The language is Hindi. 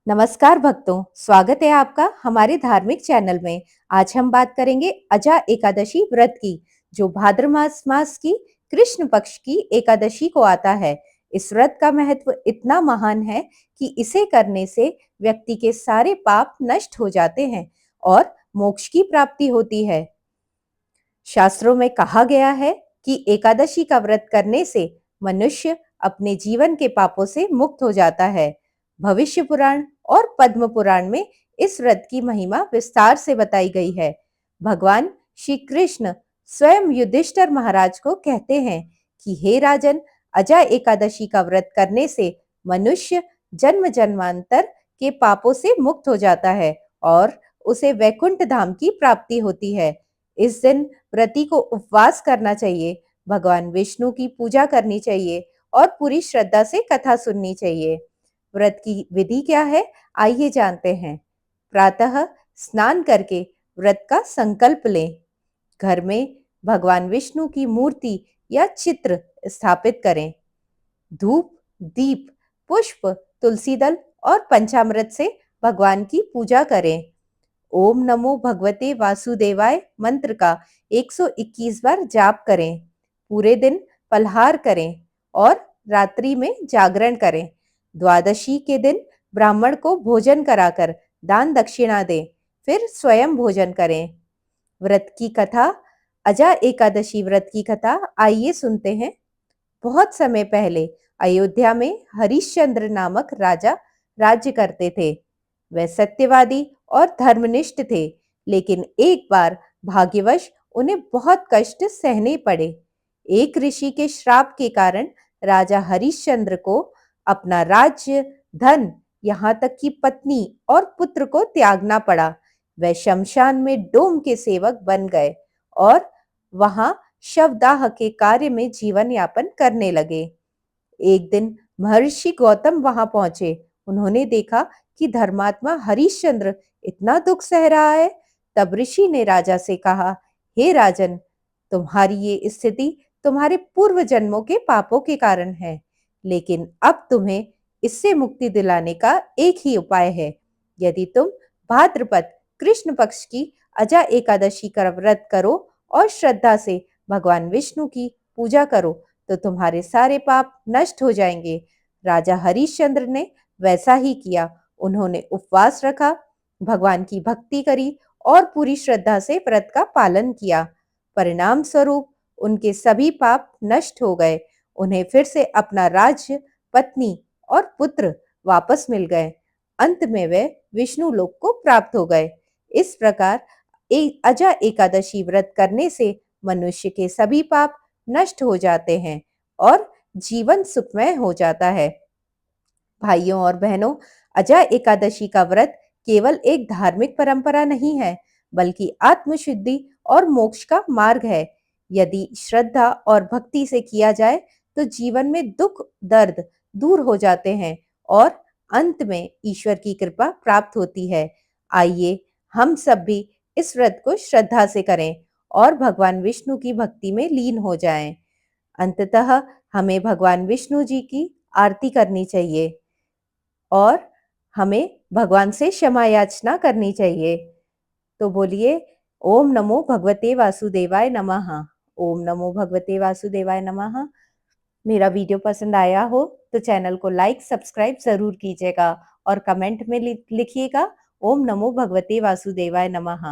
नमस्कार भक्तों, स्वागत है आपका हमारे धार्मिक चैनल में। आज हम बात करेंगे अजा एकादशी व्रत की, जो भाद्र मास की कृष्ण पक्ष की एकादशी को आता है। इस व्रत का महत्व इतना महान है कि इसे करने से व्यक्ति के सारे पाप नष्ट हो जाते हैं और मोक्ष की प्राप्ति होती है। शास्त्रों में कहा गया है कि एकादशी का व्रत करने से मनुष्य अपने जीवन के पापों से मुक्त हो जाता है। भविष्य पुराण और पद्म पुराण में इस व्रत की महिमा विस्तार से बताई गई है। भगवान श्री कृष्ण स्वयं युधिष्ठिर महाराज को कहते हैं कि हे राजन, अजा एकादशी का व्रत करने से मनुष्य जन्म जन्मांतर के पापों से मुक्त हो जाता है और उसे वैकुंठ धाम की प्राप्ति होती है। इस दिन व्रती को उपवास करना चाहिए, भगवान विष्णु की पूजा करनी चाहिए और पूरी श्रद्धा से कथा सुननी चाहिए। व्रत की विधि क्या है, आइए जानते हैं। प्रातः स्नान करके व्रत का संकल्प लें। घर में भगवान विष्णु की मूर्ति या चित्र स्थापित करें। धूप, दीप, पुष्प, तुलसी दल और पंचामृत से भगवान की पूजा करें। ओम नमो भगवते वासुदेवाय मंत्र का 121 बार जाप करें। पूरे दिन फलाहार करें और रात्रि में जागरण करें। द्वादशी के दिन ब्राह्मण को भोजन कराकर दान दक्षिणा दें, फिर स्वयं भोजन करें। व्रत की कथा, अजा एकादशी व्रत की कथा आइए सुनते हैं। बहुत समय पहले अयोध्या में हरिश्चंद्र नामक राजा राज्य करते थे। वह सत्यवादी और धर्मनिष्ठ थे, लेकिन एक बार भाग्यवश उन्हें बहुत कष्ट सहने पड़े। एक ऋषि के श्राप के कारण राजा हरिश्चंद्र को अपना राज्य, धन, यहाँ तक कि पत्नी और पुत्र को त्यागना पड़ा। वह शमशान में डोम के सेवक बन गए और वहां शवदाह के कार्य में जीवन यापन करने लगे। एक दिन महर्षि गौतम वहां पहुंचे। उन्होंने देखा कि धर्मात्मा हरिश्चंद्र इतना दुख सह रहा है। तब ऋषि ने राजा से कहा, हे राजन, तुम्हारी ये स्थिति तुम्हारे पूर्व जन्मों के पापों के कारण है, लेकिन अब तुम्हें इससे मुक्ति दिलाने का एक ही उपाय है। यदि तुम भाद्रपद कृष्ण पक्ष की अजा एकादशी का व्रत करो और श्रद्धा से भगवान विष्णु की पूजा करो तो तुम्हारे सारे पाप नष्ट हो जाएंगे। राजा हरिश्चंद्र ने वैसा ही किया। उन्होंने उपवास रखा, भगवान की भक्ति करी और पूरी श्रद्धा से व्रत का पालन किया। परिणाम स्वरूप उनके सभी पाप नष्ट हो गए। उन्हें फिर से अपना राज्य, पत्नी और पुत्र वापस मिल गए। अंत में वे विष्णु लोक को प्राप्त हो गए। इस प्रकार अजा एकादशी व्रत करने से मनुष्य के सभी पाप नष्ट हो जाते हैं और जीवन सुखमय हो जाता है। भाइयों और बहनों, अजा एकादशी का व्रत केवल एक धार्मिक परंपरा नहीं है, बल्कि आत्मशुद्धि और मोक्ष का मार्ग है। यदि श्रद्धा और भक्ति से किया जाए तो जीवन में दुख, दर्द दूर हो जाते हैं और अंत में ईश्वर की कृपा प्राप्त होती है। आइए हम सब भी इस व्रत को श्रद्धा से करें और भगवान विष्णु की भक्ति में लीन हो जाएं। अंततः हमें भगवान विष्णु जी की आरती करनी चाहिए और हमें भगवान से क्षमा याचना करनी चाहिए। तो बोलिए, ओम नमो भगवते वासुदेवाय नमः। ओम नमो भगवते वासुदेवाय नमः। मेरा वीडियो पसंद आया हो तो चैनल को लाइक, सब्सक्राइब जरूर कीजिएगा और कमेंट में लिखिएगा, ओम नमो भगवते वासुदेवाय नमः।